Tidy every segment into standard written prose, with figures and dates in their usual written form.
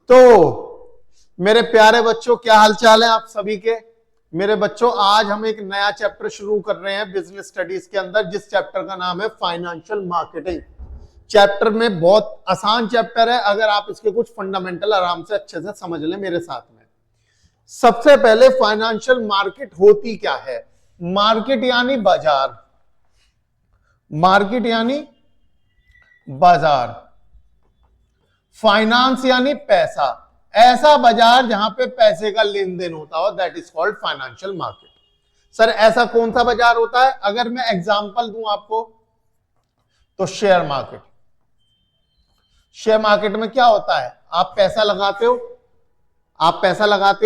तो मेरे प्यारे बच्चों, क्या हालचाल है आप सभी के। मेरे बच्चों, आज हम एक नया चैप्टर शुरू कर रहे हैं बिजनेस स्टडीज के अंदर, जिस चैप्टर का नाम है फाइनेंशियल मार्केटिंग। चैप्टर में बहुत आसान चैप्टर है, अगर आप इसके कुछ फंडामेंटल आराम से अच्छे से समझ लें मेरे साथ में। सबसे पहले फाइनेंशियल मार्केट होती क्या है। मार्केट यानी बाजार, मार्केट यानी बाजार, फाइनेंस यानी पैसा, ऐसा बाजार जहां पे पैसे का लेन देन होता हो, that is called financial market. Sir ऐसा कौन सा बाजार होता है? अगर मैं एग्जांपल दूं आपको तो शेयर मार्केट। शेयर मार्केट में क्या होता है, आप पैसा लगाते हो,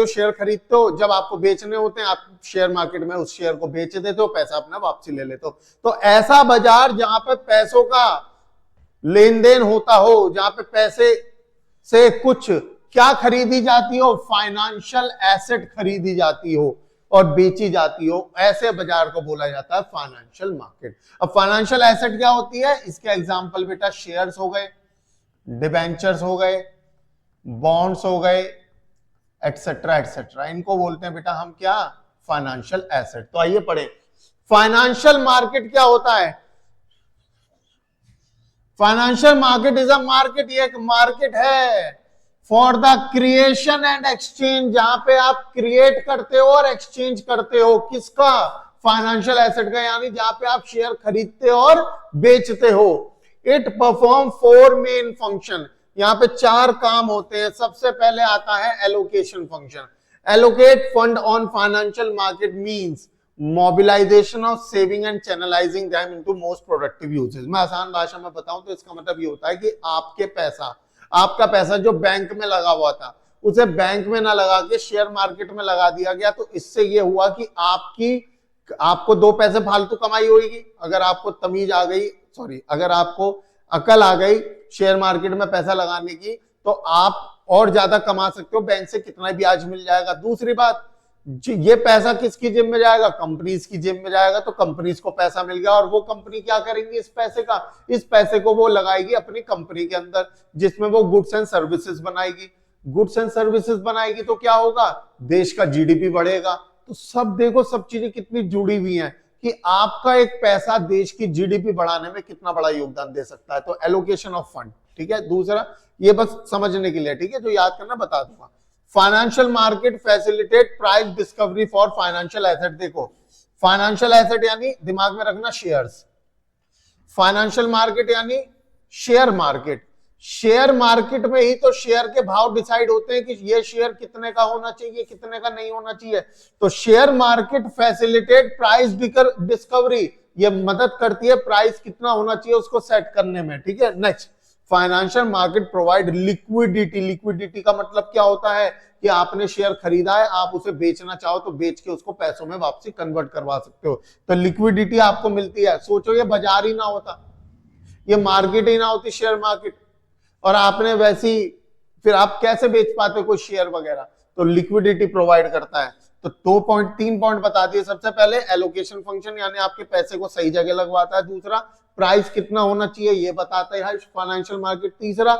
शेयर खरीदते हो, जब आपको बेचने होते हैं आप शेयर मार्केट में उस शेयर को बेच देते हो, पैसा अपना वापसी ले लेते हो। तो ऐसा बाजार जहां पे पैसों का लेन देन होता हो, जहां पे पैसे से कुछ क्या खरीदी जाती हो, फाइनेंशियल एसेट खरीदी जाती हो और बेची जाती हो, ऐसे बाजार को बोला जाता है फाइनेंशियल मार्केट। अब फाइनेंशियल एसेट क्या होती है, इसके एग्जांपल बेटा शेयर्स हो गए, डिबेंचर्स हो गए, बॉन्ड्स हो गए, एटसेट्रा एटसेट्रा, इनको बोलते हैं बेटा हम क्या, फाइनेंशियल एसेट। तो आइए पढ़े फाइनेंशियल मार्केट क्या होता है। Financial market is a market, ये एक मार्केट है for the creation and exchange, जहां पे आप क्रिएट करते हो और एक्सचेंज करते हो, किसका, फाइनेंशियल एसेट का, यानी जहां पे आप शेयर खरीदते हो और बेचते हो। इट परफॉर्म 4 मेन फंक्शन, यहां पे 4 काम होते हैं। सबसे पहले आता है allocation function. Allocate fund on financial market means mobilisation of saving and channelising them into most productive uses. मैं आसान भाषा में बताऊं तो इसका मतलब ये होता है कि आपका पैसा जो बैंक में लगा हुआ था, उसे बैंक में ना लगा के शेयर मार्केट में लगा दिया गया। तो इससे ये हुआ कि आपको 2 पैसे फालतू कमाई होगी। अगर आपको तमीज आ गई, अगर आपको अकल आ गई शेयर मार्केट में पैसा लगाने की, तो आप और ज्यादा कमा सकते हो, बैंक से कितना भी ब्याज मिल जाएगा। दूसरी बात, ये पैसा किसकी जेब में जाएगा, कंपनीज की जेब में जाएगा। तो कंपनीज को पैसा मिल गया और वो कंपनी क्या करेंगी इस पैसे को वो लगाएगी अपनी कंपनी के अंदर, जिसमें वो गुड्स एंड सर्विसेज बनाएगी। गुड्स एंड सर्विसेज बनाएगी तो क्या होगा, देश का जीडीपी बढ़ेगा। तो सब देखो, सब चीजें कितनी जुड़ी हुई हैं कि आपका एक पैसा देश की जीडीपी बढ़ाने में कितना बड़ा योगदान दे सकता है। तो एलोकेशन ऑफ फंड, ठीक है। दूसरा, ये बस समझने के लिए, ठीक है, जो याद करना बता दूंगा। Financial market facilitate price discovery for financial asset. देखो, फाइनेंशियल एसेट यानी दिमाग में रखना शेयर्स, फाइनेंशियल मार्केट यानी शेयर मार्केट। शेयर मार्केट में ही तो शेयर के भाव डिसाइड होते हैं कि ये शेयर कितने का होना चाहिए, कितने का नहीं होना चाहिए। तो share market facilitate price discovery, ये मदद करती है प्राइस कितना होना चाहिए उसको सेट करने में, ठीक है। Next, financial market provide liquidity. Liquidity का मतलब क्या होता है कि आपने शेयर खरीदा है, आप उसे बेचना चाहो तो बेच के उसको पैसों में वापसी कन्वर्ट करवा सकते हो। तो लिक्विडिटी आपको मिलती है। सोचो ये बाजार ही ना होता, ये मार्केट ही ना होती शेयर मार्केट, और आपने वैसी, फिर आप कैसे बेच पाते कोई शेयर वगैरह। तो लिक्विडिटी प्रोवाइड करता है। तो 3 पॉइंट बता दिए। सबसे पहले एलोकेशन फंक्शन, यानी आपके पैसे को सही जगह लगवाता है। दूसरा, प्राइस कितना होना चाहिए ये बताता है फाइनेंशियल मार्केट। तीसरा,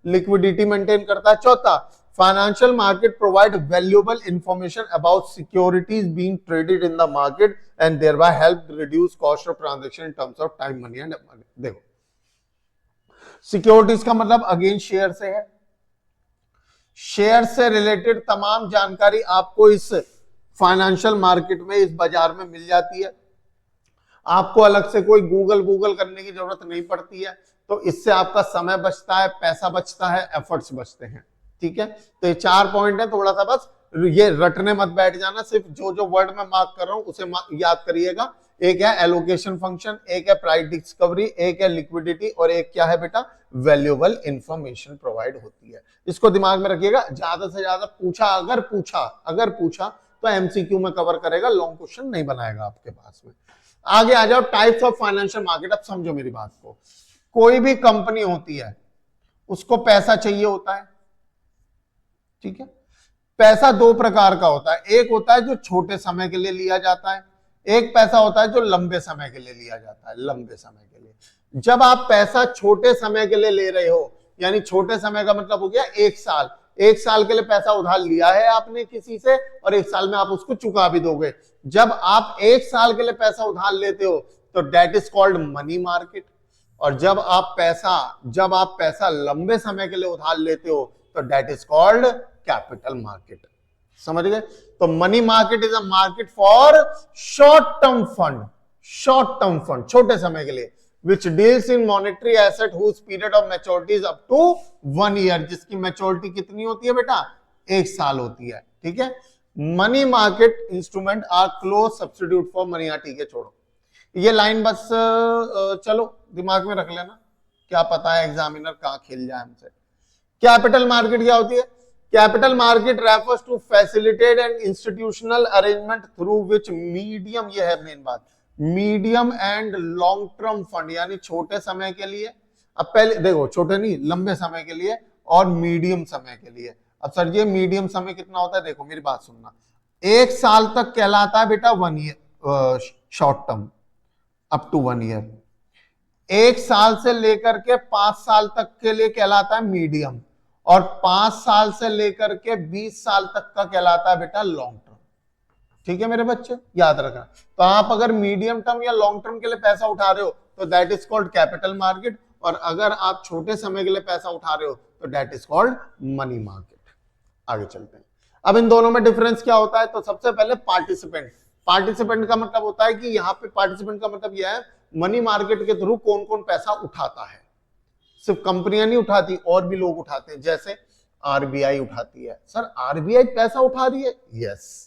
लिक्विडिटी मेंटेन करता है। चौथा, financial market provide valuable information about securities being traded in the market and thereby help reduce cost of transaction in terms of time, money and money. देखो, सिक्योरिटीज का मतलब again share से है। Share से related तमाम जानकारी आपको इस फाइनेंशियल मार्केट में, इस बाजार में मिल जाती है। आपको अलग से कोई गूगल करने की जरूरत नहीं पड़ती है। तो इससे आपका समय बचता है, पैसा बचता है, एफर्ट्स बचते हैं, ठीक है। तो ये 4 पॉइंट है, थोड़ा सा बस ये रटने मत बैठ जाना, सिर्फ जो वर्ड मैं मार्क कर रहा हूं उसे याद करिएगा। एक है एलोकेशन फंक्शन, एक है प्राइस डिस्कवरी, एक है लिक्विडिटी, और एक क्या है बेटा, वैल्यूएबल इंफॉर्मेशन प्रोवाइड होती है। इसको दिमाग में रखिएगा। ज्यादा से ज्यादा अगर पूछा तो एमसीक्यू में कवर करेगा, लॉन्ग क्वेश्चन नहीं बनाएगा आपके पास में। आगे आ जाओ, टाइप्स ऑफ फाइनेंशियल मार्केट। अब समझो मेरी बात को, कोई भी कंपनी होती है उसको पैसा चाहिए होता है, ठीक है। पैसा 2 प्रकार का होता है, एक होता है जो छोटे समय के लिए लिया जाता है, एक पैसा होता है जो लंबे समय के लिए लिया जाता है। लंबे समय के लिए, जब आप पैसा छोटे समय के लिए ले रहे हो, यानी छोटे समय का मतलब हो गया 1 साल, 1 साल के लिए पैसा उधार लिया है आपने किसी से और 1 साल में आप उसको चुका भी दोगे। जब आप 1 साल के लिए पैसा उधार लेते हो तो that is called money market. और जब आप पैसा लंबे समय के लिए उधार लेते हो तो that is called capital market. समझ गए? तो money market is a market for short term fund, छोटे समय के लिए, which deals in monetary asset whose period of maturity is up to 1 year, जिसकी मैच्योरिटी कितनी होती है बेटा? 1 साल होती है। ठीक है? Money market instrument are close substitute for money. ठीक है, छोड़ो ये लाइन, बस चलो दिमाग में रख लेना, क्या पता है एग्जामिनर कहां खेल जाए हमसे। कैपिटल मार्केट क्या होती है? Capital market refers to facilitate and institutional arrangement through which medium, ये है मेन बात, medium and long term fund, यानी छोटे समय के लिए, अब पहले देखो छोटे नहीं, लंबे समय के लिए और मीडियम समय के लिए। अब सर ये मीडियम समय कितना होता है? देखो मेरी बात सुनना, 1 साल तक कहलाता है बेटा 1 year short term, up to 1 year. 1 साल से लेकर के 5 साल तक के लिए कहलाता है मीडियम, और 5 साल से लेकर के 20 साल तक का कहलाता है बेटा लॉन्ग टर्म। ठीक है मेरे बच्चे, याद रखना। तो आप अगर मीडियम टर्म या लॉन्ग टर्म के लिए पैसा उठा रहे हो तो that is called capital market, और अगर आप छोटे समय के लिए पैसा उठा रहे हो तो that is called money market. आगे चलते हैं। अब इन दोनों में डिफरेंस क्या होता है? तो सबसे पहले पार्टिसिपेंट का मतलब होता है कि यहाँ पे पार्टिसिपेंट का मतलब यह है मनी मार्केट के थ्रू कौन कौन पैसा उठाता है। सिर्फ कंपनियां नहीं उठाती, और भी लोग उठाते हैं, जैसे आरबीआई उठाती है। सर आरबीआई पैसा उठा रही है? यस।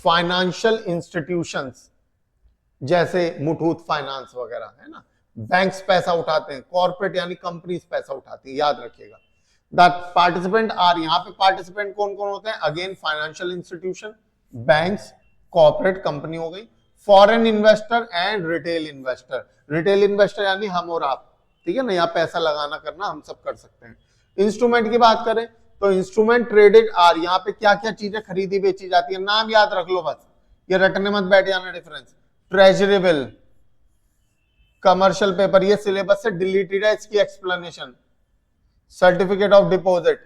फाइनेंशियल इंस्टीट्यूशंस जैसे मुथूट फाइनेंस वगैरह है ना, बैंक्स पैसा उठाते हैं, कॉर्पोरेट यानी कंपनीज पैसा उठाती है, याद रखिएगा। द पार्टिसिपेंट आर, यहाँ पे पार्टिसिपेंट कौन कौन होते हैं? Again financial institution, banks, corporate company हो गई, foreign investor and retail investor. Retail investor यानी हम और आप, ठीक है ना, यहाँ पैसा लगाना करना हम सब कर सकते हैं। इंस्ट्रूमेंट की बात करें तो इंस्ट्रूमेंट ट्रेडेड आर, यहाँ पे क्या क्या चीजें खरीदी बेची जाती है, नाम याद रख लो बस, ये रटने मत बैठ जाना difference. Treasury bill, commercial paper, ये सिलेबस से डिलीटेड है इसकी एक्सप्लेनेशन, सर्टिफिकेट ऑफ डिपॉजिट,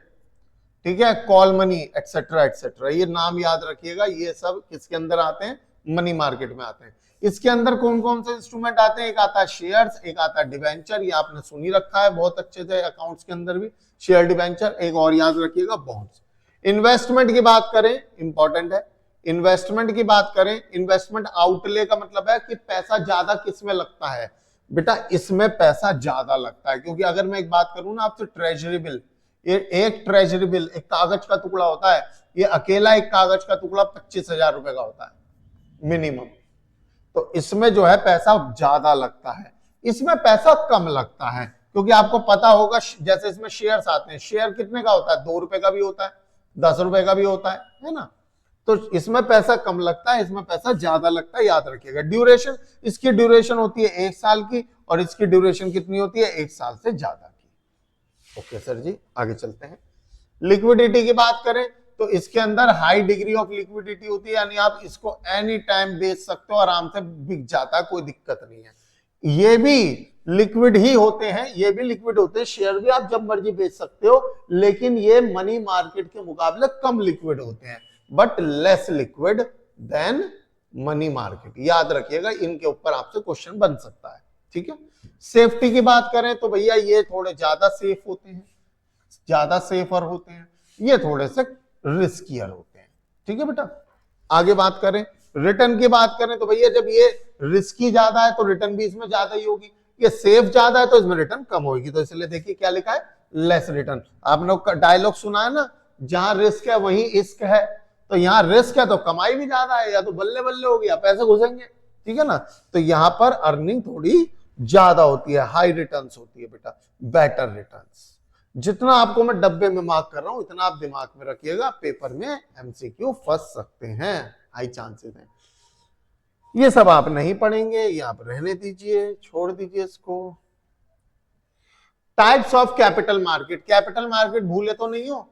ठीक है, कॉल मनी, एक्सेट्रा एक्सेट्रा, ये नाम याद रखिएगा। ये सब किसके अंदर आते हैं? मनी मार्केट में आते हैं। इसके अंदर कौन कौन से इंस्ट्रूमेंट आते हैं? एक आता है शेयर्स, एक आता है डिवेंचर, ये आपने सुनी रखा है बहुत अच्छे से अकाउंट्स के अंदर भी, शेयर डिवेंचर, एक और याद रखिएगा बॉन्ड्स। इन्वेस्टमेंट की बात करें, इंपॉर्टेंट है, इन्वेस्टमेंट की बात करें, इन्वेस्टमेंट आउटले का मतलब है कि पैसा ज्यादा किस में लगता है बेटा, इसमें पैसा ज्यादा लगता है। क्योंकि अगर मैं एक बात करूं ना आपसे, ट्रेजरी बिल, ये एक ट्रेजरी बिल एक कागज का टुकड़ा होता है, ये अकेला एक कागज का टुकड़ा 25,000 रुपए का होता है मिनिमम। तो इसमें जो है पैसा ज्यादा लगता है, इसमें पैसा कम लगता है। क्योंकि आपको पता होगा जैसे इसमें शेयर्स आते हैं, शेयर कितने का होता है? 2 रुपए का भी होता है, 10 रुपए का भी होता है ना। तो इसमें पैसा कम लगता है, इसमें पैसा ज्यादा लगता है, याद रखिएगा। ड्यूरेशन, इसकी ड्यूरेशन होती है 1 साल की, और इसकी ड्यूरेशन कितनी होती है? 1 साल से ज्यादा की। ओके सर जी, आगे चलते हैं। लिक्विडिटी की बात करें तो इसके अंदर हाई डिग्री ऑफ लिक्विडिटी होती है, यानी आप इसको एनी टाइम बेच सकते हो, आराम से बिक जाता है, कोई दिक्कत नहीं है। ये भी लिक्विड ही होते हैं, ये भी लिक्विड होते हैं, शेयर भी आप जब मर्जी बेच सकते हो, लेकिन ये मनी मार्केट के मुकाबले कम लिक्विड होते हैं, but less liquid than money market. याद रखिएगा, इनके ऊपर आपसे क्वेश्चन बन सकता है, ठीक है। सेफ्टी की बात करें तो भैया ये थोड़े ज्यादा सेफ होते हैं, ज्यादा सेफर होते हैं, ये थोड़े से रिस्कियर होते हैं, ठीक है बेटा। आगे बात करें, रिटर्न की बात करें तो भैया जब ये रिस्की ज्यादा है तो रिटर्न भी इसमें ज्यादा ही होगी, ये सेफ ज्यादा है तो इसमें रिटर्न कम होगी। तो इसलिए देखिए क्या लिखा है, लेस रिटर्न। आपने डायलॉग सुना है ना, जहां रिस्क है वहीं इश्क है, तो यहाँ रिस्क है तो कमाई भी ज्यादा है, या तो बल्ले बल्ले होगी या पैसे घुसेंगे, ठीक है ना। तो यहाँ पर अर्निंग थोड़ी ज्यादा होती है, हाई रिटर्न्स होती है बेटा, बेटर रिटर्न्स। जितना आपको मैं डब्बे में मार्क कर रहा हूं उतना आप दिमाग में रखिएगा, पेपर में एमसीक्यू फंस सकते हैं, हाई चांसेस हैं। ये सब आप नहीं पढ़ेंगे, ये आप रहने दीजिए, छोड़ दीजिए इसको। Types of capital market, capital market भूले तो नहीं हो,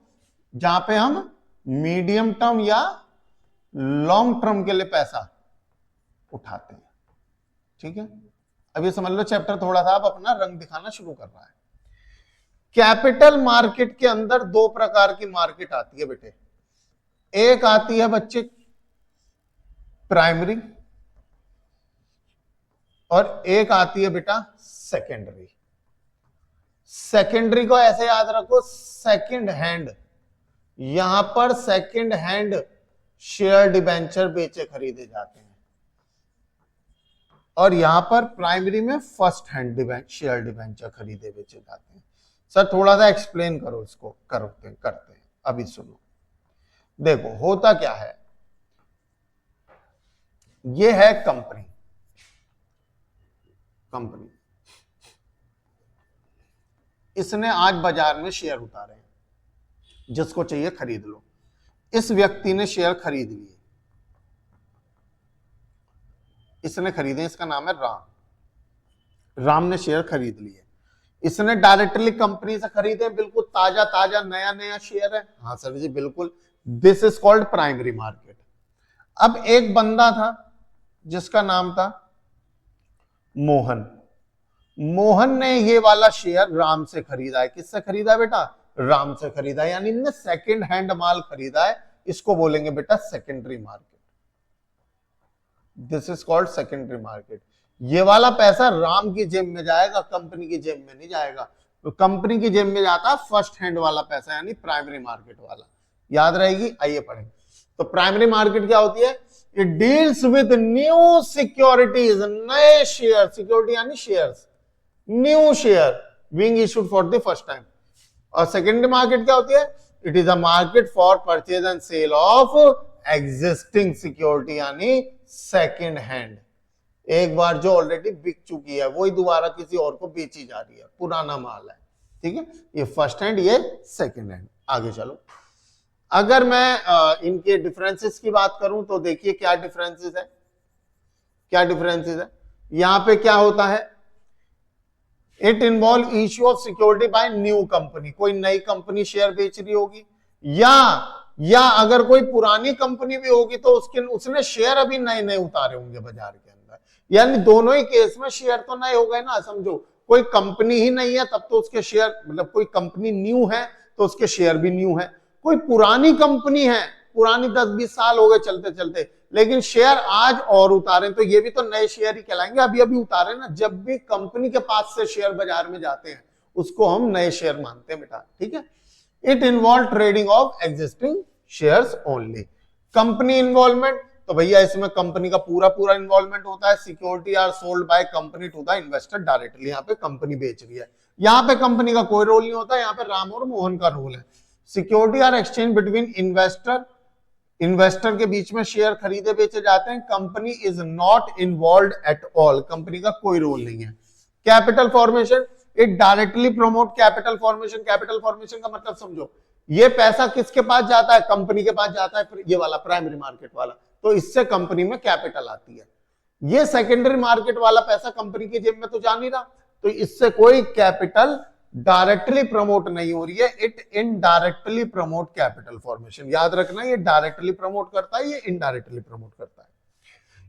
जहां पे हम मीडियम टर्म या लॉन्ग टर्म के लिए पैसा उठाते हैं, ठीक है। अब ये समझ लो चैप्टर थोड़ा सा अब अपना रंग दिखाना शुरू कर रहा है। कैपिटल मार्केट के अंदर दो प्रकार की मार्केट आती है बेटे। एक आती है बच्चे प्राइमरी और एक आती है बेटा सेकेंडरी। सेकेंडरी को ऐसे याद रखो, सेकंड हैंड, यहां पर सेकंड हैंड शेयर डिबेंचर बेचे खरीदे जाते हैं, और यहां पर प्राइमरी में फर्स्ट हैंड शेयर डिबेंचर खरीदे बेचे जाते हैं। सर थोड़ा सा एक्सप्लेन करो इसको, करते हैं। अभी सुनो, देखो होता क्या है, ये है कंपनी, इसने आज बाजार में शेयर उतारे हैं, जिसको चाहिए खरीद लो। इस व्यक्ति ने शेयर खरीद लिए, इसने खरीदे, इसका नाम है राम ने शेयर खरीद लिए। इसने डायरेक्टली कंपनी से खरीदे, बिल्कुल ताजा ताजा नया नया शेयर है। हाँ सर जी बिल्कुल, this is called primary market. अब एक बंदा था जिसका नाम था मोहन ने ये वाला शेयर राम से खरीदा है। किससे खरीदा है बेटा? राम से खरीदा है, यानी इनने सेकंड हैंड माल खरीदा है। इसको बोलेंगे बेटा secondary market. This is called secondary market. ये वाला पैसा राम की जेब में जाएगा, कंपनी की जेब में नहीं जाएगा। तो कंपनी की जेब में जाता है फर्स्ट हैंड वाला पैसा, यानी प्राइमरी मार्केट वाला। याद रहेगी, आइए पढ़ें। तो प्राइमरी मार्केट क्या होती है? It deals with new securities, नए शेयर, सिक्योरिटी यानी shares, new share being issued for the first time. और सेकेंडरी मार्केट क्या होती है? It is a market for purchase and sale of existing security, यानी सेकेंड हैंड। एक बार जो ऑलरेडी बिक चुकी है वही दोबारा किसी और को बेची जा रही है, पुराना माल है। ठीक है, ये फर्स्ट हैंड, ये सेकेंड हैंड। आगे चलो, अगर मैं इनके डिफरेंसेस की बात करूं तो देखिए क्या डिफरेंसेस है, यहां पे क्या होता है? It involve issue of security bye new company, कोई नई कंपनी शेयर बेच रही होगी, या अगर कोई पुरानी कंपनी भी होगी तो उसने शेयर अभी नए नए उतारे होंगे बाजार के अंदर। यानी दोनों ही केस में शेयर तो नए हो गए ना। समझो कोई कंपनी ही नहीं है तब तो उसके शेयर, मतलब कोई कंपनी न्यू है तो उसके शेयर भी न्यू है। कोई पुरानी कंपनी है, पुरानी 10-20 साल हो गए चलते चलते, लेकिन शेयर आज और उतारे, तो ये भी तो नए शेयर ही कहलाएंगे, अभी अभी उतारे ना। जब भी कंपनी के पास से शेयर बाजार में जाते हैं उसको हम नए शेयर मानते हैं बेटा। ठीक है, it involve trading of existing shares only. Company involvement, तो भैया इसमें कंपनी का पूरा इन्वॉल्वमेंट होता है। Security are sold by company to the investor directly, यहाँ पे कंपनी बेच रही है, यहाँ पे कंपनी का कोई रोल नहीं होता, यहाँ पे राम और मोहन का रोल है। Security are exchange between investor के बीच में शेयर खरीदे बेचे जाते हैं। Company is not involve at all, company का कोई रोल नहीं है। Capital formation, it directly promote capital formation. Capital formation का मतलब समझो, ये पैसा किसके पास जाता है? कंपनी के पास जाता है, ये वाला प्राइमरी मार्केट वाला, तो इससे कंपनी में कैपिटल आती है। ये सेकेंडरी मार्केट वाला पैसा कंपनी की जेब में तो जा नहीं रहा, तो इससे कोई कैपिटल डायरेक्टली प्रमोट नहीं हो रही है। It indirectly promote capital formation. याद रखना, ये डायरेक्टली प्रमोट करता है, ये इनडायरेक्टली प्रमोट करता है।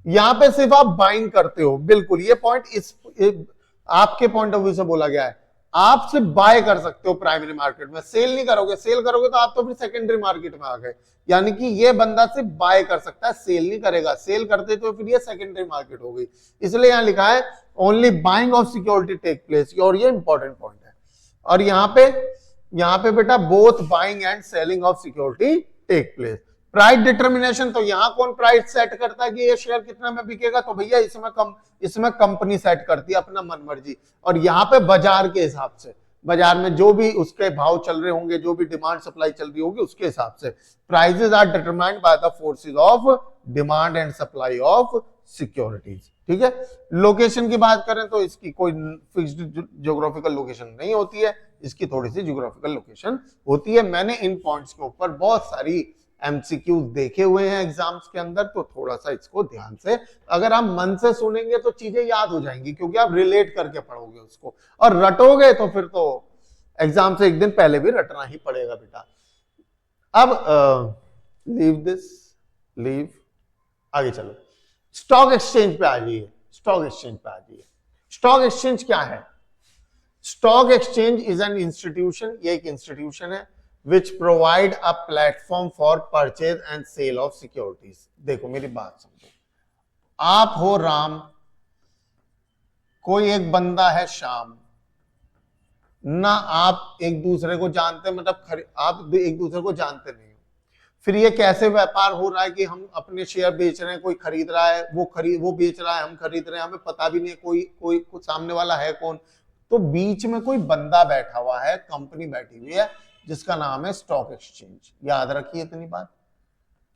यहां पे सिर्फ आप बाइंग करते हो, बिल्कुल ये पॉइंट आपके पॉइंट ऑफ व्यू से बोला गया है। आप सिर्फ बाय कर सकते हो प्राइमरी मार्केट में, सेल नहीं करोगे। सेल करोगे तो आप तो फिर सेकेंडरी मार्केट में आ गए। यानी कि ये बंदा सिर्फ बाय कर सकता है, सेल नहीं करेगा। सेल करते तो फिर ये सेकेंडरी मार्केट हो गई। इसलिए यहां लिखा है only buying of security take place, और ये इंपॉर्टेंट पॉइंट है। और यहाँ पे बेटा both buying and selling of security take place. Price determination, तो यहां कौन प्राइस सेट करता है कि ये शेयर कितना में बिकेगा? तो भैया इसमें कंपनी सेट करती है अपना मन मर्जी। और यहाँ पे बाजार के हिसाब से, बाजार में जो भी उसके भाव चल रहे होंगे, जो भी डिमांड सप्लाई चल रही होगी उसके हिसाब से prices are determined by the forces of demand and supply of securities. ठीक है, लोकेशन की बात करें तो इसकी कोई फिक्स्ड ज्योग्राफिकल लोकेशन नहीं होती है, इसकी थोड़ी सी ज्योग्राफिकल लोकेशन होती है। मैंने इन पॉइंट्स के ऊपर बहुत सारी एमसीक्यूज देखे हुए हैं एग्जाम्स के अंदर, तो थोड़ा सा इसको ध्यान से, अगर आप मन से सुनेंगे तो चीजें याद हो जाएंगी, क्योंकि आप रिलेट करके पढ़ोगे उसको। और रटोगे तो फिर तो एग्जाम से एक दिन पहले भी रटना ही पड़ेगा बेटा। अब लीव आगे चलो, स्टॉक एक्सचेंज पे आ जाइए। स्टॉक एक्सचेंज क्या है? Stock exchange is an institution, ये एक इंस्टीट्यूशन है which provide a platform for purchase and sale of securities. देखो मेरी बात समझो, आप हो राम, कोई एक बंदा है श्याम, ना आप एक दूसरे को जानते, मतलब आप एक दूसरे को जानते नहीं हो, फिर ये कैसे व्यापार हो रहा है कि हम अपने शेयर बेच रहे हैं, कोई खरीद रहा है, वो बेच रहा है, हम खरीद रहे हैं, हमें पता भी नहीं कोई कोई सामने वाला है कौन। तो बीच में कोई बंदा बैठा हुआ है, कंपनी बैठी हुई है जिसका नाम है स्टॉक एक्सचेंज। याद रखिए इतनी बात,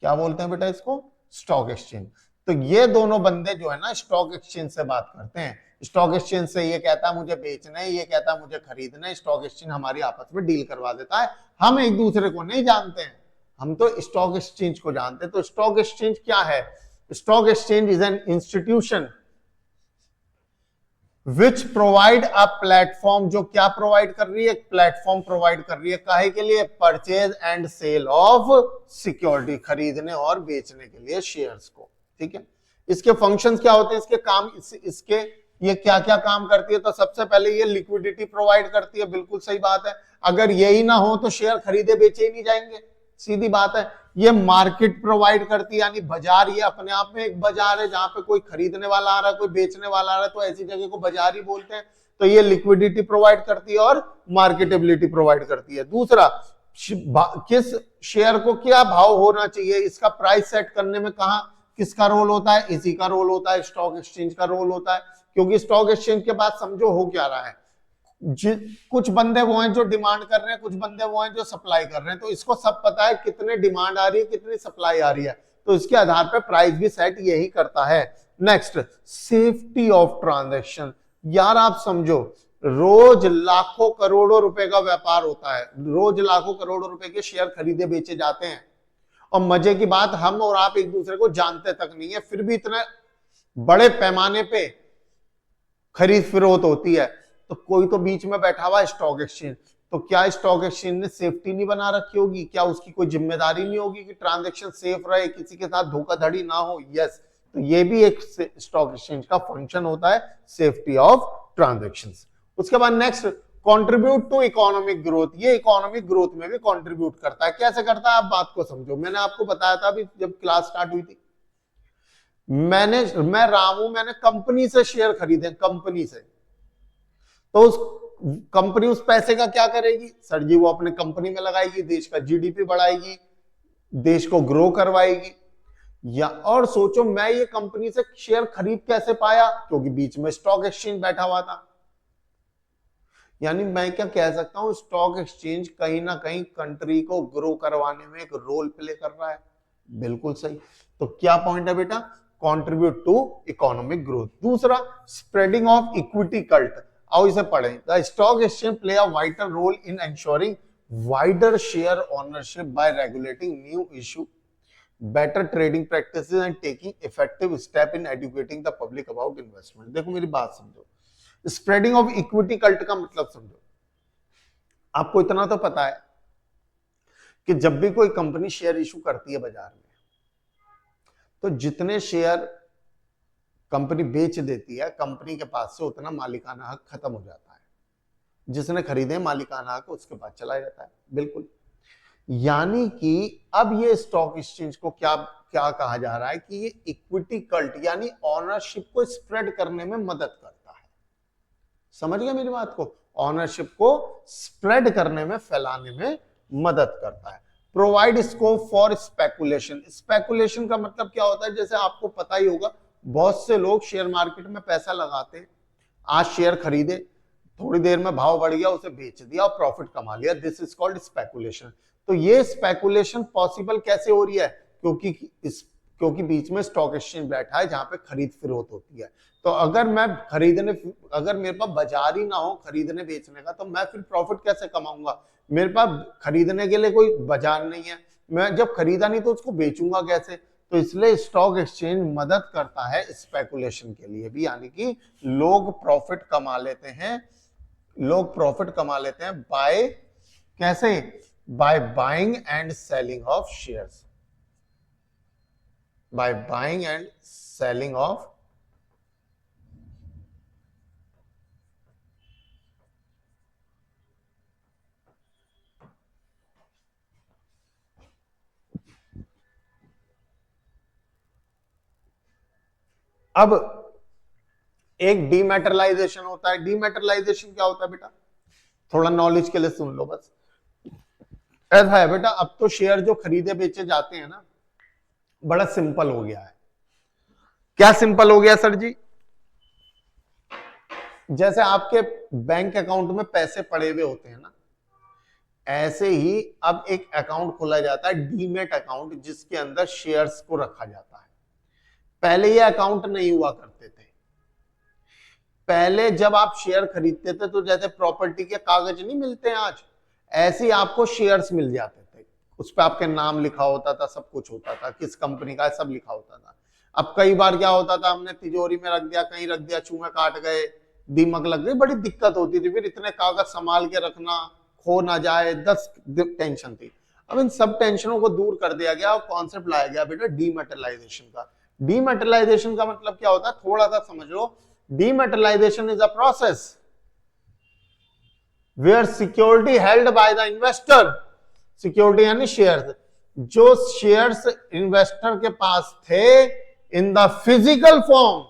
क्या बोलते हैं बेटा इसको, स्टॉक एक्सचेंज। तो ये दोनों बंदे जो है ना स्टॉक एक्सचेंज से बात करते हैं। स्टॉक एक्सचेंज से ये कहता है मुझे बेचना है, ये कहता है मुझे खरीदना है, स्टॉक एक्सचेंज हमारी आपस में डील करवा देता है। हम एक दूसरे को नहीं जानते हैं, हम तो स्टॉक एक्सचेंज को जानते हैं। तो स्टॉक एक्सचेंज क्या है? Stock exchange is an institution which provide a platform, जो क्या प्रोवाइड कर रही है, प्लेटफॉर्म प्रोवाइड कर रही है, काहे के लिए, purchase and sale of security, खरीदने और बेचने के लिए शेयर्स को। ठीक है, इसके फंक्शंस क्या होते हैं, इसके काम, इसके ये क्या क्या काम करती है? तो सबसे पहले ये लिक्विडिटी प्रोवाइड करती है, बिल्कुल सही बात है, अगर यही ना हो तो शेयर खरीदे बेचे ही नहीं जाएंगे, सीधी बात है। ये मार्केट प्रोवाइड करती है, यानी बाजार, ये अपने आप में एक बाजार है जहां पे कोई खरीदने वाला आ रहा है, कोई बेचने वाला आ रहा है, तो ऐसी जगह को बाजार ही बोलते हैं। तो ये लिक्विडिटी प्रोवाइड करती है और मार्केटेबिलिटी प्रोवाइड करती है। दूसरा, किस शेयर को क्या भाव होना चाहिए, इसका प्राइस सेट करने में कहा किसका रोल होता है, इसी का रोल होता है, स्टॉक एक्सचेंज का रोल होता है। क्योंकि स्टॉक एक्सचेंज के बाद समझो हो क्या रहा है, कुछ बंदे वो हैं जो डिमांड कर रहे हैं, कुछ बंदे वो हैं जो सप्लाई कर रहे हैं। तो इसको सब पता है कितने डिमांड आ रही है, कितनी सप्लाई आ रही है, तो इसके आधार पर प्राइस भी सेट यही करता है। Next, safety of transaction. यार आप समझो, रोज लाखों करोड़ों रुपए का व्यापार होता है, रोज लाखों करोड़ों रुपए के शेयर खरीदे बेचे जाते हैं, और मजे की बात, हम और आप एक दूसरे को जानते तक नहीं है, फिर भी इतने बड़े पैमाने पे खरीद फरोख्त होती है। तो कोई तो बीच में बैठा हुआ है, स्टॉक एक्सचेंज। तो क्या स्टॉक एक्सचेंज ने सेफ्टी नहीं बना रखी होगी? क्या उसकी कोई जिम्मेदारी नहीं होगी कि ट्रांजैक्शन सेफ रहे, किसी के साथ धोखाधड़ी ना हो? यस, तो ये भी एक स्टॉक एक्सचेंज का फंक्शन होता है, सेफ्टी ऑफ ट्रांजैक्शंस। उसके बाद next, contribute to economic growth. ये इकोनॉमिक ग्रोथ में भी कंट्रीब्यूट करता है। कैसे करता है, आप बात को समझो। मैंने आपको बताया था अभी जब क्लास स्टार्ट हुई थी, मैं रामू, मैंने कंपनी से शेयर खरीदे, कंपनी से। तो उस कंपनी उस पैसे का क्या करेगी सर जी, वो अपने कंपनी में लगाएगी, देश का जीडीपी बढ़ाएगी, देश को ग्रो करवाएगी। या और सोचो, मैं ये कंपनी से शेयर खरीद कैसे पाया? क्योंकि बीच में स्टॉक एक्सचेंज बैठा हुआ था। यानी मैं क्या कह सकता हूं, स्टॉक एक्सचेंज कहीं ना कहीं कंट्री को ग्रो करवाने में एक रोल प्ले कर रहा है। बिल्कुल सही। तो क्या पॉइंट है बेटा, कंट्रीब्यूट टू इकोनॉमिक ग्रोथ। दूसरा, स्प्रेडिंग ऑफ इक्विटी कल्ट। आओ इसे पढ़ें। The stock exchange play a vital role in ensuring wider share ownership by regulating new issue, better trading practices and taking effective step in educating the public about investment। देखो मेरी बात समझो, spreading of equity cult का मतलब समझो। आपको इतना तो पता है कि जब भी कोई कंपनी शेयर इशू करती है बाजार में, तो जितने शेयर कंपनी बेच देती है, कंपनी के पास से उतना मालिकाना हक खत्म हो जाता है। जिसने खरीदे मालिकाना हक उसके पास चला जाता है। बिल्कुल। यानी कि अब ये स्टॉक एक्सचेंज को क्या क्या कहा जा रहा है कि ये इक्विटी कल्ट यानी ऑनरशिप को स्प्रेड करने में मदद करता है। समझ गए मेरी बात को? ऑनरशिप को स्प्रेड करने में, फैलाने में मदद करता है। Provide scope for speculation. Speculation का मतलब क्या होता है, जैसे आपको पता ही होगा, बहुत से लोग शेयर मार्केट में पैसा लगाते हैं, आज शेयर खरीदे, थोड़ी देर में भाव बढ़ गया, उसे बेच दिया और प्रॉफिट कमा लिया। This is called speculation. तो ये स्पेकुलेशन पॉसिबल कैसे हो रही है? क्योंकि बीच में स्टॉक एक्सचेंज बैठा है जहां पे खरीद फरोख्त होती है। तो अगर मेरे पास बाजार ही ना हो खरीदने बेचने का, तो मैं फिर प्रॉफिट कैसे कमाऊंगा? मेरे पास खरीदने के लिए कोई बाजार नहीं है, मैं जब खरीदा नहीं तो उसको बेचूंगा कैसे? तो इसलिए स्टॉक एक्सचेंज मदद करता है स्पेकुलेशन के लिए भी, यानी कि लोग प्रॉफिट कमा लेते हैं, बाय कैसे? By buying and selling of shares, by buying and selling of अब एक डीमैटेरियलाइजेशन होता है। डीमैटेरियलाइजेशन क्या होता है बेटा, थोड़ा नॉलेज के लिए सुन लो बस। ऐसा है बेटा, अब तो शेयर जो खरीदे बेचे जाते हैं ना, बड़ा सिंपल हो गया है। क्या सिंपल हो गया सर जी? जैसे आपके बैंक अकाउंट में पैसे पड़े हुए होते हैं ना, ऐसे ही अब एक अकाउंट खोला जाता है, डीमेट अकाउंट, जिसके अंदर शेयर्स को रखा जाता है। पहले ये अकाउंट नहीं हुआ करते थे। पहले जब आप शेयर खरीदते थे तो जैसे प्रॉपर्टी के कागज नहीं मिलते हैं आज, ऐसे ही आपको शेयर्स मिल जाते थे। उस पर आपके नाम लिखा होता था, सब कुछ होता था, किस कंपनी का सब लिखा होता था। अब कई बार क्या होता था, हमने तिजोरी में रख दिया, कहीं रख दिया, चूहे काट गए, दीमक लग गई, बड़ी दिक्कत होती थी। फिर इतने कागज संभाल के रखना, खो ना जाए, 10 टेंशन थी। अब इन सब टेंशनों को दूर कर दिया गया और कॉन्सेप्ट लाया गया बेटा डीमैटेरियलाइजेशन का। डीमैटेरियलाइजेशन का मतलब क्या होता है, थोड़ा सा समझ लो। Dematerialisation is a process where security held by the investor, security यानी शेयर्स, जो शेयर्स इन्वेस्टर के पास थे इन द फिजिकल फॉर्म,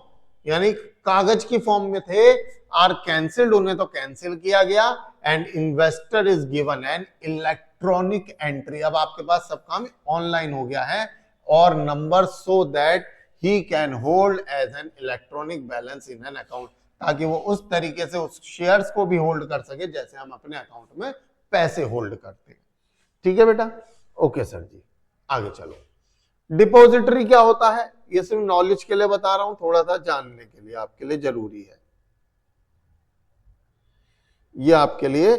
यानी कागज की फॉर्म में थे, आर कैंसिल्ड, उन्हें तो कैंसिल किया गया, and investor is given an electronic entry. अब आपके पास सब काम ऑनलाइन हो गया है, और number, so that he can hold as an electronic balance in an account, ताकि वो उस तरीके से उस शेयर्स को भी होल्ड कर सके जैसे हम अपने अकाउंट में पैसे होल्ड करते हैं। ठीक है बेटा, ओके सर जी, आगे चलो। डिपॉजिटरी क्या होता है, ये सिर्फ नॉलेज के लिए बता रहा हूं, थोड़ा सा जानने के लिए, आपके लिए जरूरी है, ये आपके लिए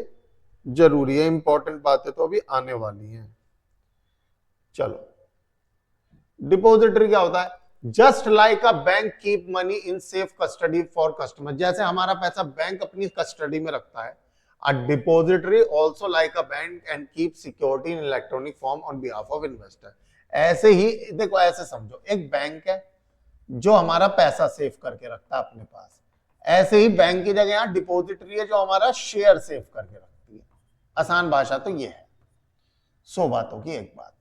जरूरी है, इंपॉर्टेंट बातें तो अभी आने वाली हैं। चलो, डिपॉजिटरी क्या होता है, just like a bank keep money in safe custody for customer, जैसे हमारा पैसा बैंक अपनी कस्टडी में रखता है, a depository also like a bank and keep security in electronic form on behalf of investor. ऐसे ही देखो, ऐसे समझो, एक बैंक है जो हमारा पैसा सेव करके रखता है अपने पास, ऐसे ही बैंक की जगह यहां डिपॉजिटरी है जो हमारा शेयर सेव करके रखती है। आसान भाषा तो ये है, 100 बातों की एक बात,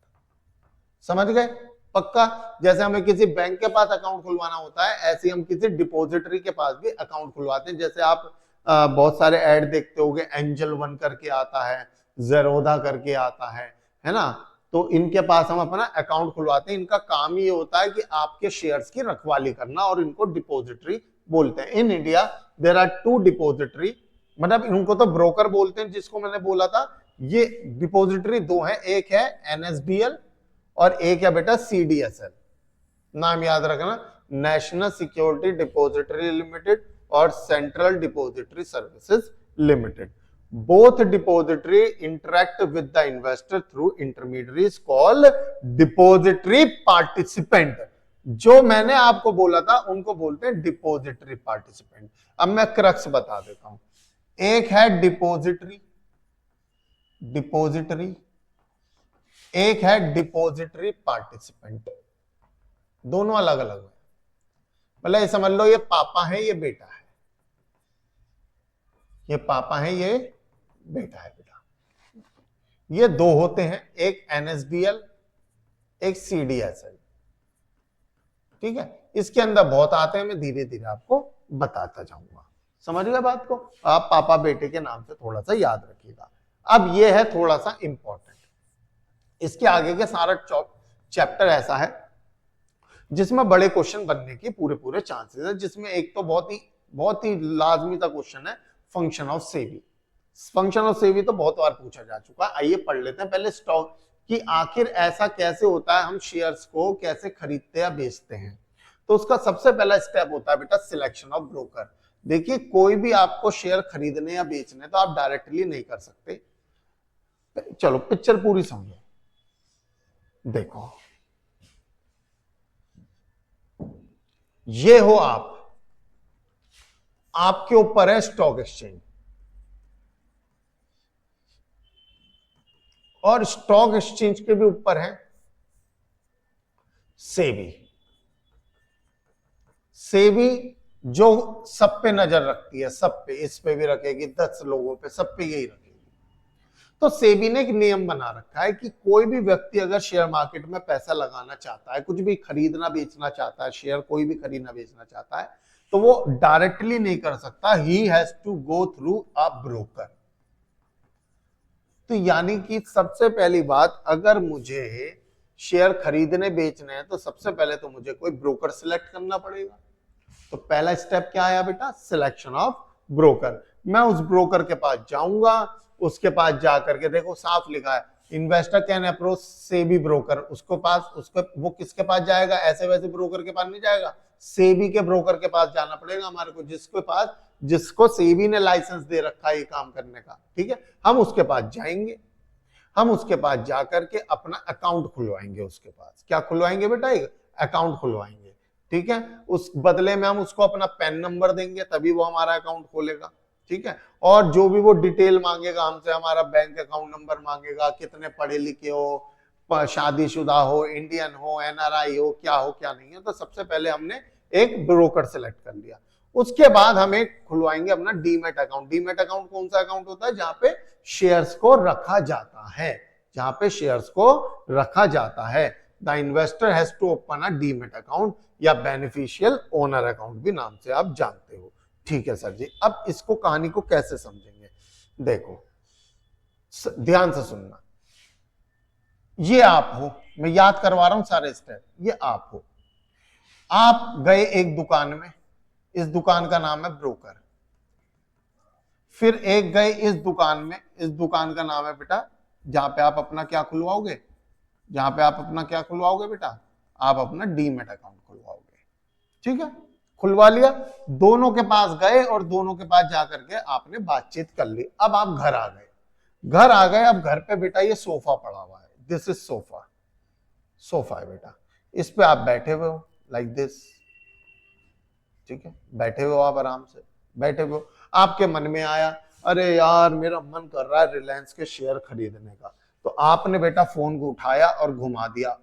समझ गए? पक्का? जैसे हमें किसी बैंक के पास अकाउंट खुलवाना होता है, ऐसे हम किसी डिपॉजिटरी के पास भी अकाउंट खुलवाते हैं। जैसे आप बहुत सारे ऐड देखते होंगे, एंजल वन करके आता है, जेरोधा करके आता है ना, तो इनके पास हम अपना अकाउंट खुलवाते हैं। इनका काम ये होता है कि आपके शेयर्स की रखवाली करना, और इनको डिपॉजिटरी बोलते हैं। In India there are 2 depository, मतलब इनको तो ब्रोकर बोलते हैं, जिसको मैंने बोला था। ये डिपॉजिटरी 2 है, एक है एनएसडीएल और एक है बेटा सीडीएसएल। नाम याद रखना, नेशनल सिक्योरिटी डिपॉजिटरी लिमिटेड और central depository services limited. Both depository interact with the investor through intermediaries called depository participant. जो मैंने आपको बोला था उनको बोलते हैं डिपॉजिटरी पार्टिसिपेंट। अब मैं क्रक्स बता देता हूं, एक है डिपॉजिटरी, एक है डिपॉजिटरी पार्टिसिपेंट, दोनों अलग अलग है। मतलब ये समझ लो, ये पापा है, ये बेटा है, ये पापा है, ये बेटा है बेटा। ये 2 होते हैं, एक एनएसडीएल, एक सीडीएसएल। ठीक है, इसके अंदर बहुत आते हैं, मैं धीरे धीरे आपको बताता जाऊंगा। समझ गए बात को? आप पापा बेटे के नाम से थोड़ा सा याद रखिएगा। अब ये है थोड़ा सा इंपॉर्टेंट, इसके आगे के सारा चैप्टर ऐसा है जिसमें बड़े क्वेश्चन बनने की पूरे चांसेस है, जिसमें एक तो बहुत ही लाजमी सा क्वेश्चन है, फंक्शन ऑफ सेवी। फंक्शन ऑफ सेवी तो बहुत बार पूछा जा चुका है, आइए पढ़ लेते हैं पहले स्टॉक कि आखिर ऐसा कैसे होता है, हम शेयर्स को कैसे खरीदते या बेचते हैं। तो उसका सबसे पहला स्टेप होता है बेटा सिलेक्शन ऑफ ब्रोकर। देखिए, कोई भी आपको शेयर खरीदने या बेचने तो आप डायरेक्टली नहीं कर सकते। चलो पिक्चर पूरी समझो, देखो ये हो आप, आपके ऊपर है स्टॉक एक्सचेंज, और स्टॉक एक्सचेंज के भी ऊपर है सेबी। सेबी जो सब पे नजर रखती है, सब पे, इस पे भी रखेगी, 10 लोगों पे, सब पे यही रखेगी। तो सेबी ने एक नियम बना रखा है कि कोई भी व्यक्ति अगर शेयर मार्केट में पैसा लगाना चाहता है, कुछ भी खरीदना बेचना चाहता है, शेयर कोई भी खरीदना बेचना चाहता है, तो वो डायरेक्टली नहीं कर सकता, he has to go through a broker. तो यानी कि सबसे पहली बात, अगर मुझे शेयर खरीदने बेचने हैं तो सबसे पहले तो मुझे कोई ब्रोकर सिलेक्ट करना पड़ेगा। तो पहला स्टेप क्या आया बेटा, सिलेक्शन ऑफ ब्रोकर। मैं उस ब्रोकर के पास जाऊंगा, उसके पास जाकर के, देखो साफ लिखा है, investor can approach SEBI broker, उसको वो किसके पास जाएगा, ऐसे वैसे ब्रोकर के पास नहीं जाएगा, सेबी के ब्रोकर के पास जाना पड़ेगा हमारे को, जिसको सेबी ने लाइसेंस दे रखा है ये काम करने का, ठीक है। हम उसके पास जाएंगे, हम उसके पास जाकर के अपना अकाउंट खुलवाएंगे, उसके पास क्या खुलवाएंगे बेटा, एक अकाउंट खुलवाएंगे, ठीक है। उस बदले में हम उसको अपना पैन नंबर देंगे, तभी वो हमारा अकाउंट खोलेगा, ठीक है। और जो भी वो डिटेल मांगेगा हमसे, हमारा बैंक अकाउंट नंबर मांगेगा, कितने पढ़े लिखे हो, शादीशुदा हो, इंडियन हो, एनआरआई हो, क्या हो क्या नहीं है। तो सबसे पहले हमने एक ब्रोकर सेलेक्ट कर लिया। उसके बाद हम एक खुलवाएंगे अपना डीमैट अकाउंट। डीमैट अकाउंट कौन सा अकाउंट होता है, जहां पे शेयर्स को रखा जाता है, जहां पे शेयर्स को रखा जाता है। The investor has to open a demat account, या बेनिफिशियल ओनर अकाउंट भी नाम से आप जानते हो, ठीक है सर जी। अब इसको कहानी को कैसे समझेंगे, देखो ध्यान से सुनना। ये आप हो, मैं याद करवा रहा हूं सारे स्टेप। ये आप हो, आप गए एक दुकान में, इस दुकान का नाम है ब्रोकर। फिर एक गए इस दुकान में, इस दुकान का नाम है बेटा, जहां पे आप अपना क्या खुलवाओगे, जहां पे आप अपना क्या खुलवाओगे बेटा, आप अपना डीमैट अकाउंट खुलवाओगे, ठीक है। खुलवा लिया, दोनों के पास गए और दोनों के पास जाकर के आपने बातचीत कर ली। अब आप घर आ गए, घर आ गए। अब घर पे बेटा ये सोफा पड़ा हुआ है, दिस इज सोफा, सोफा है बेटा, इस पे आप बैठे हुए हो लाइक दिस, ठीक है, बैठे हुए हो आप आराम से, बैठे हुए हो। आपके मन में आया, अरे यार मेरा मन कर रहा है रिलायंस के शेयर खरीदने का, तो आपने बेटा फोन को उठाया और घुमा दिया।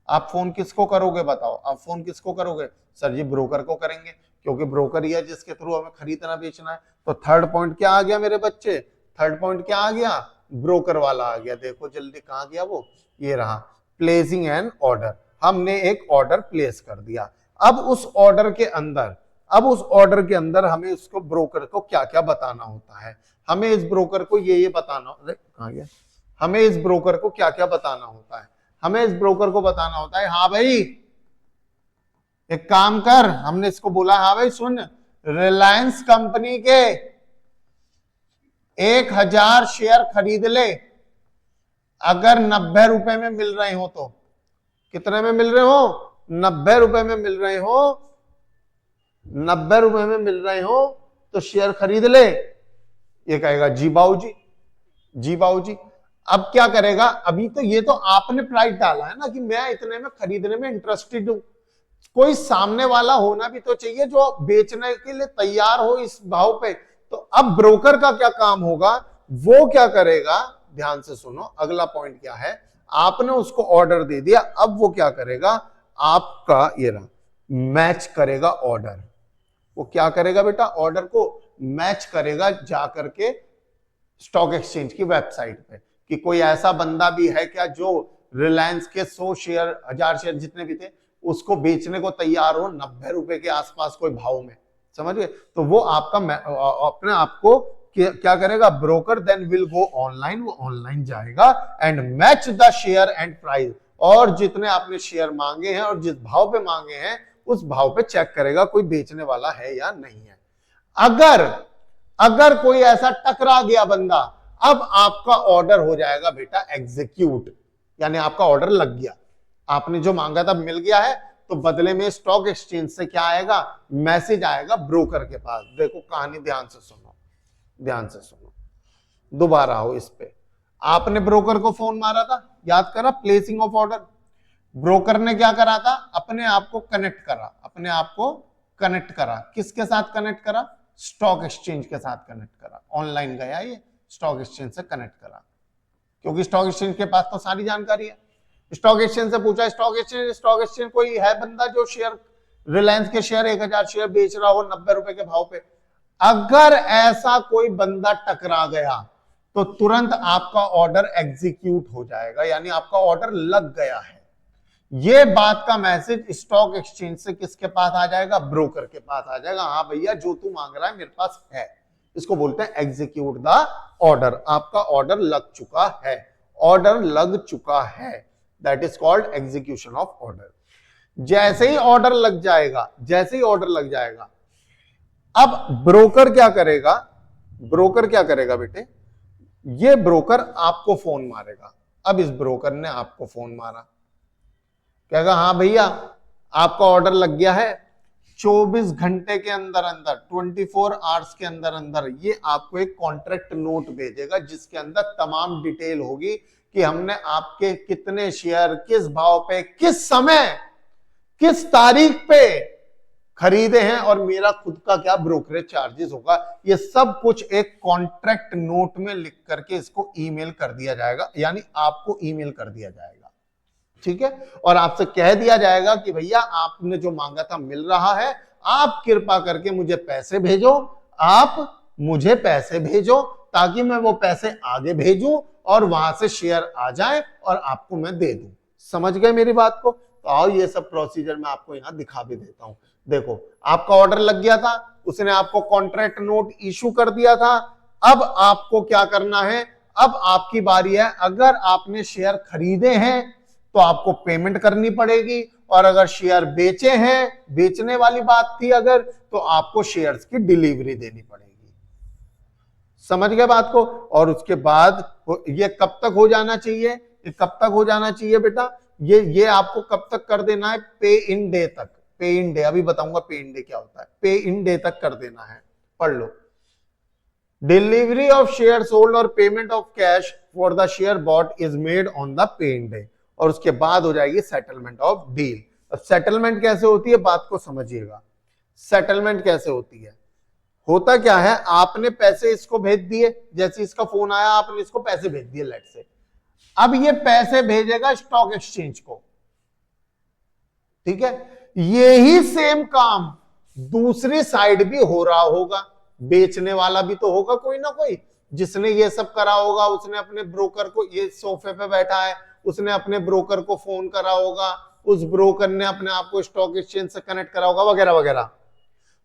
आप फोन किसको करोगे बताओ, आप फोन किसको करोगे, सर जी ब्रोकर को करेंगे, क्योंकि ब्रोकर ही है जिसके थ्रू हमें खरीदना बेचना है। तो थर्ड पॉइंट क्या आ गया मेरे बच्चे, थर्ड पॉइंट क्या आ गया, ब्रोकर वाला आ गया। देखो जल्दी, कहां गया वो, ये रहा, प्लेसिंग एन ऑर्डर। हमने एक ऑर्डर प्लेस कर दिया। अब उस ऑर्डर के अंदर, हमें उसको ब्रोकर को क्या क्या बताना होता है, हमें इस ब्रोकर को ये बताना, कहां गया, हमें इस ब्रोकर को क्या क्या बताना होता है, हमें इस ब्रोकर को बताना होता है, हाँ भाई एक काम कर, हमने इसको बोला, हाँ भाई सुन, रिलायंस कंपनी के 1000 शेयर खरीद ले, अगर 90 रुपए में मिल रहे हो तो। कितने में मिल रहे हो, 90 रुपए में मिल रहे हो, 90 रुपए में मिल रहे हो तो शेयर खरीद ले। ये कहेगा जी बाबूजी, जी बाबूजी। अब क्या करेगा, अभी तो ये तो आपने प्राइस डाला है ना कि मैं इतने में खरीदने में इंटरेस्टेड हूं, कोई सामने वाला होना भी तो चाहिए जो बेचने के लिए तैयार हो इस भाव पे। तो अब ब्रोकर का क्या काम होगा, वो क्या करेगा, ध्यान से सुनो, अगला पॉइंट क्या है, आपने उसको ऑर्डर दे दिया, अब वो क्या करेगा, आपका ये रहा, मैच करेगा ऑर्डर। वो क्या करेगा बेटा, ऑर्डर को मैच करेगा जाकर के स्टॉक एक्सचेंज की वेबसाइट पे, कि कोई ऐसा बंदा भी है क्या जो रिलायंस के 100 शेयर, 1000 शेयर जितने भी थे उसको बेचने को तैयार हो 90 रुपए के आसपास कोई भाव में, समझ गए। तो वो आपका अपने आपको क्या करेगा, broker then will go online, वो ऑनलाइन जाएगा and match the share and price, और जितने आपने शेयर मांगे हैं और जिस भाव पे मांगे हैं उस भाव पे चेक करेगा कोई बेचने वाला है या नहीं है। अगर कोई ऐसा टकरा गया बंदा, अब आपका ऑर्डर हो जाएगा बेटा एग्जीक्यूट, यानी आपका ऑर्डर लग गया, आपने जो मांगा था मिल गया है, तो बदले में स्टॉक एक्सचेंज से क्या आएगा, मैसेज आएगा ब्रोकर के पास। देखो कहानी ध्यान से सुनो, ध्यान से सुनो, दोबारा हो इस पे। आपने ब्रोकर को फोन मारा था, याद करा, प्लेसिंग ऑफ ऑर्डर। ब्रोकर ने क्या करा था, अपने आप को कनेक्ट करा, अपने आप को कनेक्ट करा, किसके साथ कनेक्ट करा, स्टॉक एक्सचेंज के साथ कनेक्ट करा। ऑनलाइन गया ये, स्टॉक एक्सचेंज से कनेक्ट करा, क्योंकि स्टॉक एक्सचेंज के पास तो सारी जानकारी है। स्टॉक एक्सचेंज से पूछा, स्टॉक एक्सचेंज कोई है बंदा जो शेयर, रिलायंस के शेयर 1000 शेयर बेच रहा हो 90 रुपए के भाव पे। अगर ऐसा कोई बंदा टकरा गया तो तुरंत आपका ऑर्डर एग्जीक्यूट हो जाएगा, यानी आपका ऑर्डर लग गया है। ये बात का मैसेज स्टॉक एक्सचेंज से किसके पास आ जाएगा? ब्रोकर के पास आ जाएगा। हाँ भैया, जो तू मांग रहा है मेरे पास है। इसको बोलते हैं एग्जीक्यूट द ऑर्डर। आपका ऑर्डर लग चुका है, ऑर्डर लग चुका है, that is called execution of order. जैसे ही ऑर्डर लग जाएगा, जैसे ही ऑर्डर लग जाएगा, अब ब्रोकर क्या करेगा? ब्रोकर क्या करेगा बेटे? ये ब्रोकर आपको फोन मारेगा। अब इस ब्रोकर ने आपको फोन मारा, कहेगा हाँ भैया आपका ऑर्डर लग गया है, 24 घंटे के अंदर अंदर, 24 आवर्स के अंदर अंदर ये आपको एक कॉन्ट्रैक्ट नोट भेजेगा, जिसके अंदर तमाम डिटेल होगी कि हमने आपके कितने शेयर, किस भाव पे, किस समय, किस तारीख पे खरीदे हैं, और मेरा खुद का क्या ब्रोकरेज चार्जेस होगा। ये सब कुछ एक कॉन्ट्रैक्ट नोट में लिख करके इसको ईमेल कर दिया जाएगा, यानी आपको ईमेल कर दिया जाएगा, ठीक है। और आपसे कह दिया जाएगा कि भैया आपने जो मांगा था मिल रहा है, आप कृपा करके मुझे पैसे भेजो, आप मुझे पैसे भेजो, ताकि मैं वो पैसे आगे भेजूं और वहां से शेयर आ जाए और आपको मैं दे दूं। समझ गए मेरी बात को? तो आओ ये सब प्रोसीजर मैं आपको यहां दिखा भी देता हूं। देखो, आपका ऑर्डर लग गया था, उसने आपको कॉन्ट्रैक्ट नोट इशू कर दिया था। अब आपको क्या करना है? अब आपकी बारी है। अगर आपने शेयर खरीदे हैं तो आपको पेमेंट करनी पड़ेगी, और अगर शेयर बेचे हैं, बेचने वाली बात थी अगर, तो आपको शेयर्स की डिलीवरी देनी पड़ेगी। समझ गए बात को? और उसके बाद ये कब तक हो जाना चाहिए? ये कब तक हो जाना चाहिए बेटा? ये आपको कब तक कर देना है? पे इन डे तक। पे इन डे, अभी बताऊंगा पे इन डे क्या होता है। पे इन डे तक कर देना है, पढ़ लो। डिलीवरी ऑफ शेयर सोल्ड और payment of cash for the share bot is made on the pay in day. और उसके बाद हो जाएगी सेटलमेंट ऑफ डील। अब सेटलमेंट कैसे होती है, बात को समझिएगा। सेटलमेंट कैसे होती है? होता क्या है, आपने पैसे इसको भेज दिए, जैसे इसका फोन आया आपने इसको पैसे भेज दिए लेट से। अब ये पैसे भेजेगा स्टॉक एक्सचेंज को, ठीक है। यही सेम काम दूसरी साइड भी हो रहा होगा, बेचने वाला भी तो होगा कोई ना कोई, जिसने ये सब करा होगा। उसने अपने ब्रोकर को, ये सोफे पे बैठा है, उसने अपने ब्रोकर को फोन करा होगा, उस ब्रोकर ने अपने आप को स्टॉक एक्सचेंज से कनेक्ट करा होगा, वगैरह वगैरह।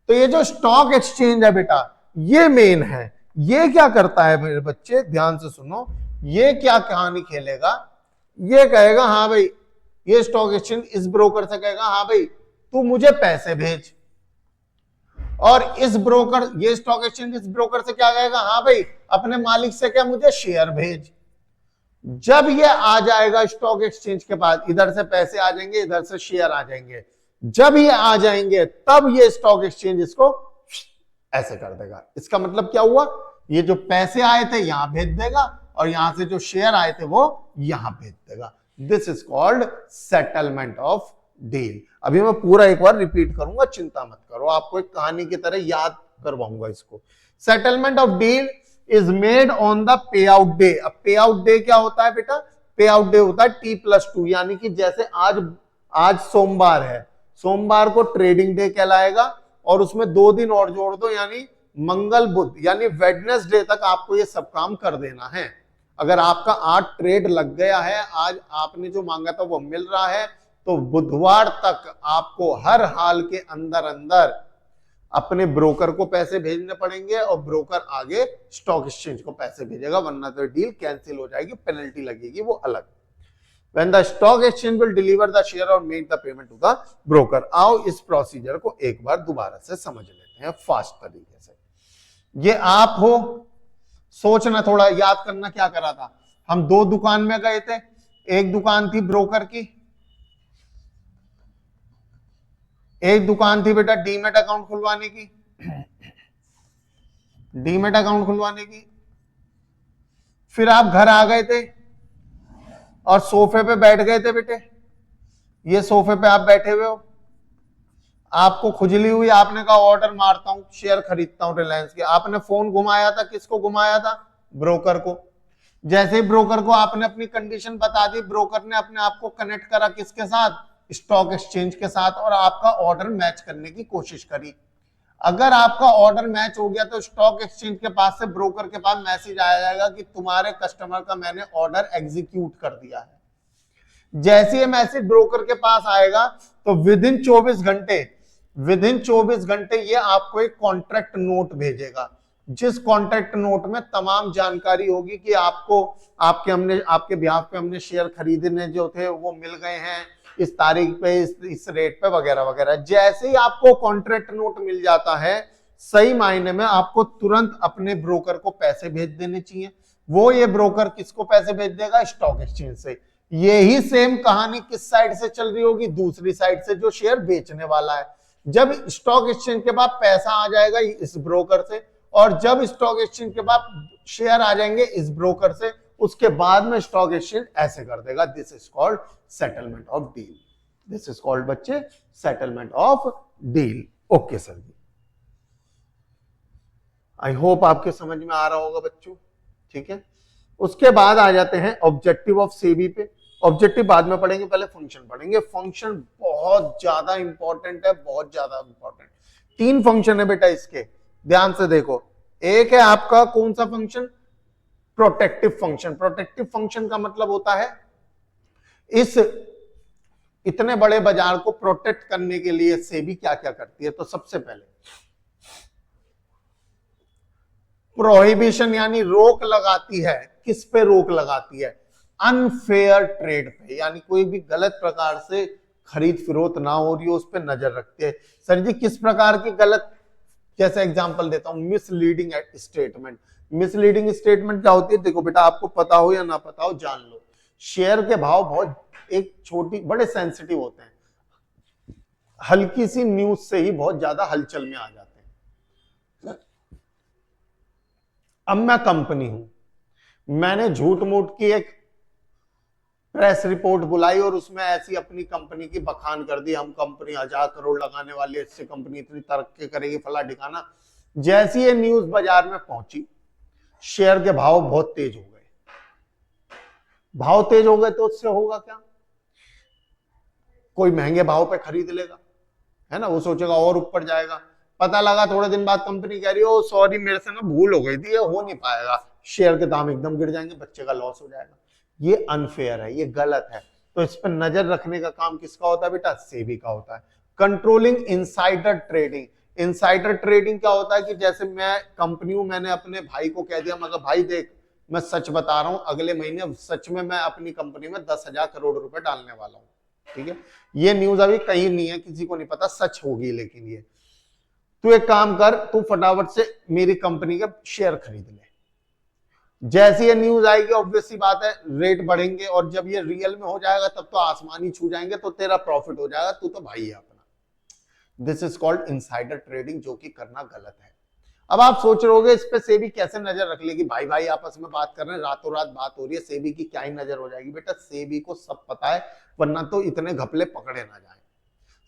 तो ये जो स्टॉक एक्सचेंज है बेटा, ये मेन है। ये क्या करता है मेरे बच्चे, ध्यान से सुनो, ये क्या कहानी खेलेगा? ये कहेगा हाँ भाई, ये स्टॉक एक्सचेंज इस ब्रोकर से कहेगा हाँ भाई तू मुझे पैसे भेज, और इस ब्रोकर, ये स्टॉक एक्सचेंज इस ब्रोकर से क्या कहेगा, हाँ भाई अपने मालिक से क्या मुझे शेयर भेज। जब ये आ जाएगा स्टॉक एक्सचेंज के पास, इधर से पैसे आ जाएंगे, इधर से शेयर आ जाएंगे। जब ये आ जाएंगे तब ये स्टॉक एक्सचेंज इसको ऐसे कर देगा। इसका मतलब क्या हुआ? ये जो पैसे आए थे यहां भेज देगा, और यहां से जो शेयर आए थे वो यहां भेज देगा। This is called settlement of deal. अभी मैं पूरा एक बार रिपीट करूंगा, चिंता मत करो, आपको एक कहानी की तरह याद करवाऊंगा इसको। Settlement of deal is made on the pay out day. अब पे आउट डे क्या होता है बेटा? पे आउट डे होता है T+2, यानी कि जैसे आज सोमवार है, सोमवार को ट्रेडिंग डे कहलाएगा, और उसमें 2 दिन और जोड़ दो, यानी मंगल बुध, यानी वेडनेसडे तक आपको ये सब काम कर देना है। अगर आपका आज ट्रेड लग गया है, आज आपने जो मांगा था वो मिल रहा है, तो बुधवार तक आपको हर हाल के अंदर अंदर अपने ब्रोकर को पैसे भेजने पड़ेंगे, और ब्रोकर आगे स्टॉक एक्सचेंज को पैसे भेजेगा, वरना तो डील कैंसिल हो जाएगी, पेनल्टी लगेगी, वो अलग। When the stock exchange will deliver the share or make the payment to the broker। आओ इस प्रोसीजर को एक बार दोबारा से समझ लेते हैं फास्ट तरीके से। ये आप हो, सोचना, थोड़ा याद करना क्या करा था। हम 2 दुकान में गए थे, एक दुकान थी ब्रोकर की, एक दुकान थी बेटा डीमेट अकाउंट खुलवाने की, डीमेट अकाउंट खुलवाने की। फिर आप घर आ गए थे और सोफे पे बैठ गए थे बेटे, ये सोफे पे आप बैठे हुए हो, आपको खुजली हुई, आपने कहा ऑर्डर मारता हूं, शेयर खरीदता हूं रिलायंस के। आपने फोन घुमाया था, किसको घुमाया था? ब्रोकर को। जैसे ही ब्रोकर को आपने अपनी कंडीशन बता दी, ब्रोकर ने अपने आप को कनेक्ट करा किसके साथ? स्टॉक एक्सचेंज के साथ, और आपका ऑर्डर मैच करने की कोशिश करी। अगर आपका ऑर्डर मैच हो गया तो स्टॉक एक्सचेंज के पास से ब्रोकर के पास मैसेज आया जाएगा कि तुम्हारे कस्टमर का मैंने ऑर्डर एग्जीक्यूट कर दिया है। जैसे ये मैसेज ब्रोकर के पास आएगा तो विद इन 24 घंटे ये आपको एक कॉन्ट्रैक्ट नोट भेजेगा, जिस कॉन्ट्रैक्ट नोट में तमाम जानकारी होगी कि आपको आपके ब्याह पे हमने शेयर खरीदने जो थे वो मिल गए हैं इस तारीख पे इस रेट पे वगैरह वगैरह। जैसे ही आपको कॉन्ट्रैक्ट नोट मिल जाता है, सही मायने में आपको तुरंत अपने ब्रोकर को पैसे भेज देने चाहिए। वो ये ब्रोकर किसको पैसे भेज देगा? स्टॉक एक्सचेंज से। यही सेम कहानी किस साइड से चल रही होगी? दूसरी साइड से, जो शेयर बेचने वाला है। जब स्टॉक एक्सचेंज के बाद पैसा आ जाएगा इस ब्रोकर से, और जब स्टॉक एक्सचेंज के बाद शेयर आ जाएंगे इस ब्रोकर से, उसके बाद में स्टॉक एक्सचेंज ऐसे कर देगा। This is called settlement of deal. This is called बच्चे settlement of deal. Okay sir ji, I hope आपके समझ में आ रहा होगा बच्चों। ठीक है, उसके बाद आ जाते हैं ऑब्जेक्टिव ऑफ सेबी पे। ऑब्जेक्टिव बाद में पढ़ेंगे, पहले फंक्शन पढ़ेंगे। फंक्शन बहुत ज्यादा इंपॉर्टेंट है, बहुत ज्यादा इंपॉर्टेंट। 3 फंक्शन है बेटा इसके, ध्यान से देखो। एक है आपका कौन सा function? Protective function. Protective function का मतलब होता है इस इतने बड़े बाजार को प्रोटेक्ट करने के लिए सेबी क्या क्या करती है। तो सबसे पहले प्रोहिबिशन यानी रोक लगाती है। किस पे रोक लगाती है? अनफेयर ट्रेड पे, यानी कोई भी गलत प्रकार से खरीद फरोख्त ना हो रही हो उस पर नजर रखती है। सर जी किस प्रकार की गलत? जैसे एग्जांपल देता हूं, मिसलीडिंग स्टेटमेंट। मिसलीडिंग स्टेटमेंट क्या होती है? देखो बेटा, आपको पता हो या ना पता हो जान लो, शेयर के भाव बहुत बड़े सेंसिटिव होते हैं। हल्की सी न्यूज से ही बहुत ज्यादा हलचल में आ जाते हैं। अब मैं कंपनी हूं, मैंने झूठ मूठ की एक प्रेस रिपोर्ट बुलाई और उसमें ऐसी अपनी कंपनी की बखान कर दी, हम कंपनी 1000 करोड़ लगाने वाली है, इससे कंपनी इतनी तरक्की करेगी, फला ठिकाना। जैसी ये न्यूज बाजार में पहुंची, शेयर के भाव बहुत तेज हो गए। भाव तेज हो गए तो उससे होगा क्या? कोई महंगे भाव पे खरीद लेगा, है ना, वो सोचेगा और ऊपर जाएगा। पता लगा थोड़े दिन बाद कंपनी कह रही हो सॉरी मेरे से ना भूल हो गई थी, ये हो नहीं पाएगा, शेयर के दाम एकदम गिर जाएंगे, बच्चे का लॉस हो जाएगा। ये अनफेयर है, ये गलत है। तो इस पर नजर रखने का काम किसका होता है बेटा? सेबी का होता है। Controlling insider trading. Insider trading क्या होता है कि जैसे मैं कंपनी हूं, मैंने अपने भाई को कह दिया, मगर भाई देख मैं सच बता रहा हूं, अगले महीने सच में मैं अपनी कंपनी में 10,000 करोड़ रुपए डालने वाला हूं। ठीक है, ये न्यूज अभी कहीं नहीं है, किसी को नहीं पता, सच होगी। लेकिन ये तू एक काम कर, तू फटाफट से मेरी कंपनी के शेयर खरीद ले। जैसी ये न्यूज आएगी ऑब्वियस सी बात है रेट बढ़ेंगे, और जब ये रियल में हो जाएगा तब तो आसमानी छू जाएंगे, तो तेरा प्रॉफिट हो जाएगा, तू तो भाई है अपना। This is called insider trading, जो कि करना गलत है। अब आप सोच रहे होगे इस पे सेबी कैसे नजर रख लेगी? भाई भाई आपस में बात कर रहे हैं, रातों रात बात हो रही है, सेबी की क्या ही नजर हो जाएगी? बेटा सेबी को सब पता है, वरना तो इतने घपले पकड़े ना जाए।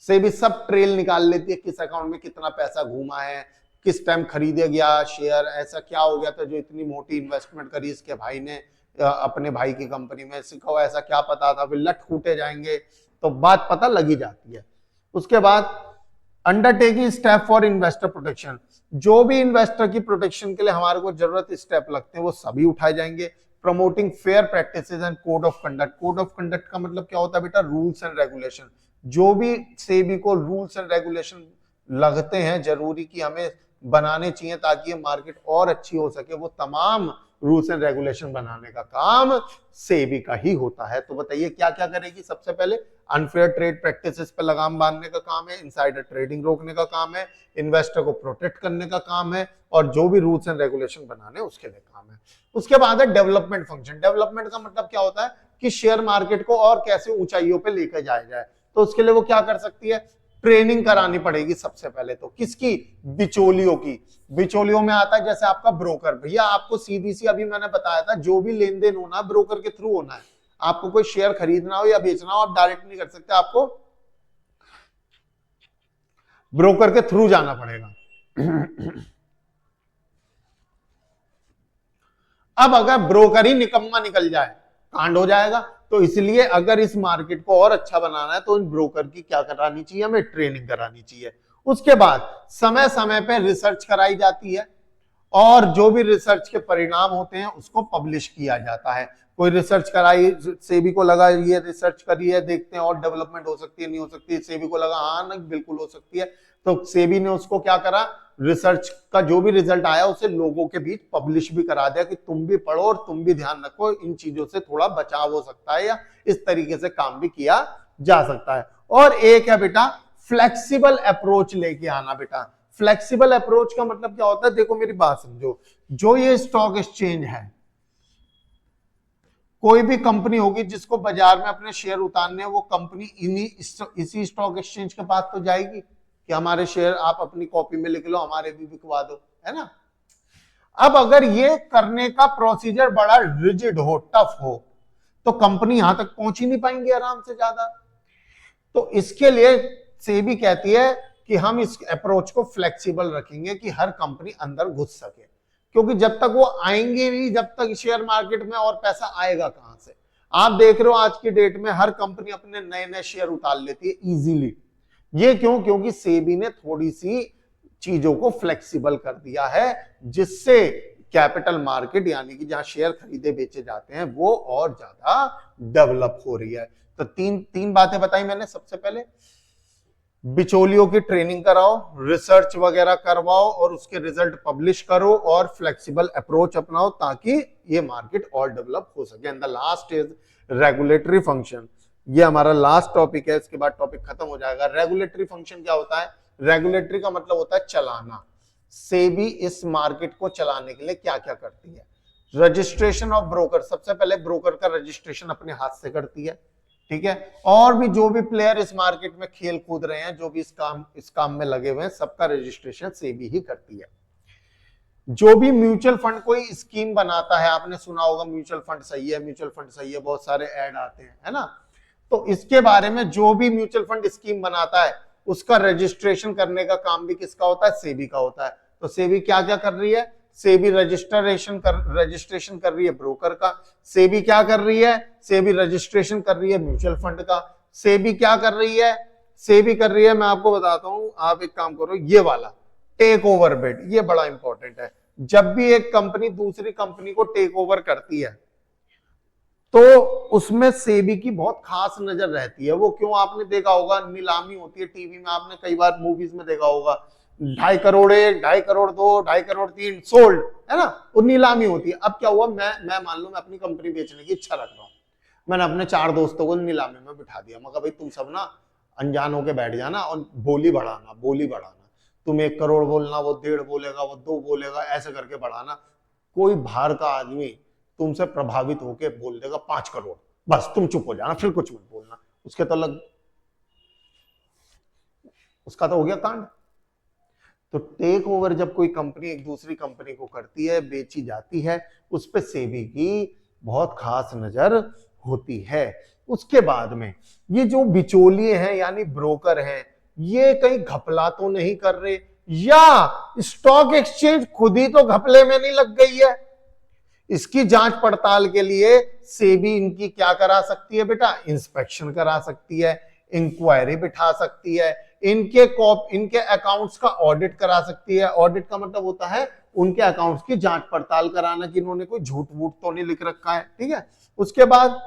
सेबी सब ट्रेल निकाल लेती है, किस अकाउंट में कितना पैसा घूमा है, किस टाइम खरीदे गया शेयर, ऐसा क्या हो गया था जो इतनी मोटी इन्वेस्टमेंट करी इसके भाई ने अपने भाई की कंपनी में, सिखाओ ऐसा क्या पता था, फिर लट कूटे जाएंगे, तो बात पता लगी जाती है। उसके बाद undertaking step for investor protection. जो भी इन्वेस्टर की प्रोटेक्शन के लिए हमारे को जरूरत स्टेप लगते हैं वो सभी उठाए जाएंगे। Promoting fair practices and code of conduct. Code of conduct का मतलब क्या होता है बेटा? Rules and regulation. जो भी सेबी को रूल्स एंड रेगुलेशन लगते हैं जरूरी कि हमें बनाने चाहिए ताकि ये मार्केट और अच्छी हो सके, वो तमाम रूल्स एंड रेगुलेशन बनाने का काम सेबी का ही होता है। तो बताइए क्या क्या करेगी? सबसे पहले अनफेयर ट्रेड प्रैक्टिसेस पे लगाम बांधने का काम है, इनसाइडर ट्रेडिंग रोकने का काम है, इन्वेस्टर को प्रोटेक्ट करने का काम है, और जो भी रूल्स एंड रेगुलेशन बनाने उसके लिए काम है। उसके बाद है डेवलपमेंट फंक्शन। डेवलपमेंट का मतलब क्या होता है कि शेयर मार्केट को और कैसे ऊंचाइयों पे लेकर जाया जाए। तो उसके लिए वो क्या कर सकती है? ट्रेनिंग करानी पड़ेगी सबसे पहले तो। किसकी? बिचौलियों की। बिचौलियों में आता है जैसे आपका ब्रोकर। भैया आपको सीधी सी अभी मैंने बताया था, जो भी लेन देन होना ब्रोकर के थ्रू होना है। आपको कोई शेयर खरीदना हो या बेचना हो आप डायरेक्ट नहीं कर सकते, आपको ब्रोकर के थ्रू जाना पड़ेगा। अब अगर ब्रोकर ही निकम्मा निकल जाए कांड हो जाएगा। तो इसलिए अगर इस मार्केट को और अच्छा बनाना है तो इन ब्रोकर की क्या करानी चाहिए? हमें ट्रेनिंग करानी चाहिए। उसके बाद समय समय पे रिसर्च कराई जाती है और जो भी रिसर्च के परिणाम होते हैं उसको पब्लिश किया जाता है। कोई रिसर्च कराई, सेबी को लगा ये रिसर्च करी है, देखते हैं और डेवलपमेंट हो सकती है नहीं हो सकती है, सेबी को लगा हाँ नहीं बिल्कुल हो सकती है, तो सेबी ने उसको क्या करा, रिसर्च का जो भी रिजल्ट आया उसे लोगों के बीच पब्लिश भी करा दिया कि तुम भी पढ़ो और तुम भी ध्यान रखो, इन चीजों से थोड़ा बचाव हो सकता है या इस तरीके से काम भी किया जा सकता है। और एक है बेटा फ्लेक्सिबल अप्रोच लेके आना। बेटा फ्लेक्सिबल अप्रोच का मतलब क्या होता है, देखो मेरी बात समझो, जो ये स्टॉक एक्सचेंज है, कोई भी कंपनी होगी जिसको बाजार में अपने शेयर उतारने हैं, वो कंपनी इसी स्टॉक एक्सचेंज के पास तो जाएगी कि हमारे शेयर आप अपनी कॉपी में लिख लो, हमारे भी बिकवा दो, है ना। अब अगर ये करने का प्रोसीजर बड़ा रिजिड हो, टफ हो, तो कंपनी यहां तक पहुंच ही नहीं पाएंगे आराम से ज्यादा। तो इसके लिए सेबी कहती है कि हम इस अप्रोच को फ्लेक्सिबल रखेंगे कि हर कंपनी अंदर घुस सके, क्योंकि जब तक वो आएंगे नहीं, जब तक शेयर मार्केट में और पैसा आएगा कहां से। आप देख रहे हो आज की डेट में हर कंपनी अपने नए नए शेयर उतार लेती है इजीली। ये क्यों? क्योंकि सेबी ने थोड़ी सी चीजों को फ्लेक्सिबल कर दिया है, जिससे कैपिटल मार्केट यानी कि जहां शेयर खरीदे बेचे जाते हैं वो और ज्यादा डेवलप हो रही है। तो तीन बातें बताई मैंने। सबसे पहले बिचौलियों की ट्रेनिंग कराओ, रिसर्च वगैरह करवाओ और उसके रिजल्ट पब्लिश करो और फ्लेक्सिबल अप्रोच अपनाओ ताकि ये मार्केट और डेवलप हो सके। And the last is regulatory function. ये हमारा लास्ट टॉपिक है, इसके बाद टॉपिक खत्म हो जाएगा। रेगुलेटरी फंक्शन क्या होता है? रेगुलेटरी का मतलब होता है चलाना। सेबी इस मार्केट को चलाने के लिए क्या क्या करती है? रजिस्ट्रेशन ऑफ ब्रोकर, सबसे पहले ब्रोकर का रजिस्ट्रेशन अपने हाथ से करती है, ठीक है। और भी जो भी प्लेयर इस मार्केट में खेल कूद रहे हैं, जो भी इस काम में लगे हुए हैं, सबका रजिस्ट्रेशन सेबी ही करती है। जो भी म्यूचुअल फंड कोई स्कीम बनाता है, आपने सुना होगा म्यूचुअल फंड सही है, म्यूचुअल फंड सही है, बहुत सारे ऐड आते हैं, है ना। तो इसके बारे में जो भी म्यूचुअल फंड स्कीम बनाता है उसका रजिस्ट्रेशन करने का काम भी किसका होता है? सेबी का होता है। तो सेबी क्या क्या कर रही है? सेबी रजिस्ट्रेशन कर रही है ब्रोकर का। सेबी क्या कर रही है? सेबी रजिस्ट्रेशन कर रही है म्यूचुअल फंड का। सेबी क्या कर रही है? सेबी कर रही है, मैं आपको बताता हूं, आप एक काम करो, ये वाला टेक ओवर बिड, ये बड़ा इंपॉर्टेंट है। जब भी एक कंपनी दूसरी कंपनी को टेक ओवर करती है तो उसमें सेबी की बहुत खास नजर रहती है। वो क्यों? आपने देखा होगा नीलामी होती है टीवी में, आपने कई बार मूवीज में देखा होगा, 2.5 करोड़ 1, 2.5 करोड़ 2, 2.5 करोड़ 3 सोल्ड, है ना, वो नीलामी होती है। अब क्या हुआ, मैं मान लो मैं अपनी कंपनी बेचने की इच्छा रख रहा हूं, मैंने अपने 4 दोस्तों को नीलामी में बिठा दिया, मगर भाई तुम सब ना अनजान होके बैठ जाना और बोली बढ़ाना, तुम 1 करोड़ बोलना, वो 1.5 बोलेगा, वो 2 बोलेगा, ऐसे करके बढ़ाना। कोई बाहर का आदमी तुमसे प्रभावित होके बोल देगा 5 करोड़, बस तुम चुप हो जाना, फिर कुछ मत बोलना, उसके तो उसका तो हो गया कांड। तो टेक ओवर जब कोई कंपनी एक दूसरी कंपनी को करती है, बेची जाती है, उस पे सेबी की बहुत खास नजर होती है। उसके बाद में ये जो बिचौलिए हैं यानी ब्रोकर हैं, ये कहीं घपला तो नहीं कर रहे, या स्टॉक एक्सचेंज खुद ही तो घपले में नहीं लग गई है? इसकी जांच पड़ताल के लिए सेबी इनकी क्या करा सकती है बेटा? इंस्पेक्शन करा सकती है, इंक्वायरी बिठा सकती है, इनके अकाउंट्स का ऑडिट करा सकती है। ऑडिट का मतलब होता है उनके अकाउंट्स की जांच पड़ताल कराना कि इन्होंने कोई झूठ वूठ तो नहीं लिख रखा है, ठीक है। उसके बाद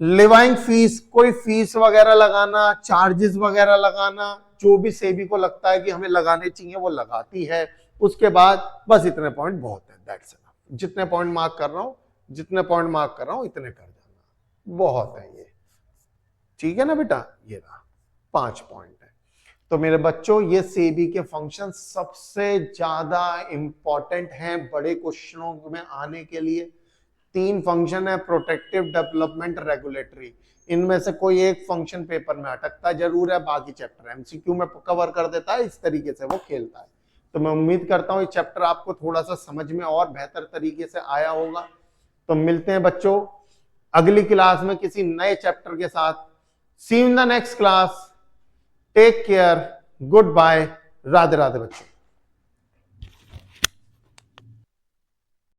लिवाइंग फीस, कोई फीस वगैरह लगाना, चार्जेस वगैरह लगाना, जो भी सेबी को लगता है कि हमें लगाने चाहिए वो लगाती है। उसके बाद बस इतने पॉइंट बहुत है, दैट्स इनफ। जितने पॉइंट मार्क कर रहा हूं इतने कर जाना, बहुत है ये, ठीक है ना बेटा। ये रहा 5 पॉइंट है। तो मेरे बच्चों, ये सेबी के फंक्शन सबसे ज्यादा इंपॉर्टेंट हैं बड़े क्वेश्चनों में आने के लिए। 3 फंक्शन है, प्रोटेक्टिव, डेवलपमेंट, रेगुलेटरी। इनमें से कोई एक फंक्शन पेपर में अटकता जरूर है, बाकी चैप्टर एमसीक्यू में कवर कर देता है। इस तरीके से वो खेलता है। तो मैं उम्मीद करता हूं ये चैप्टर आपको थोड़ा सा समझ में और बेहतर तरीके से आया होगा। तो मिलते हैं बच्चों अगली क्लास में किसी नए चैप्टर के साथ। See you in the next class, take care, good bye, Radhe Radhe बच्चों।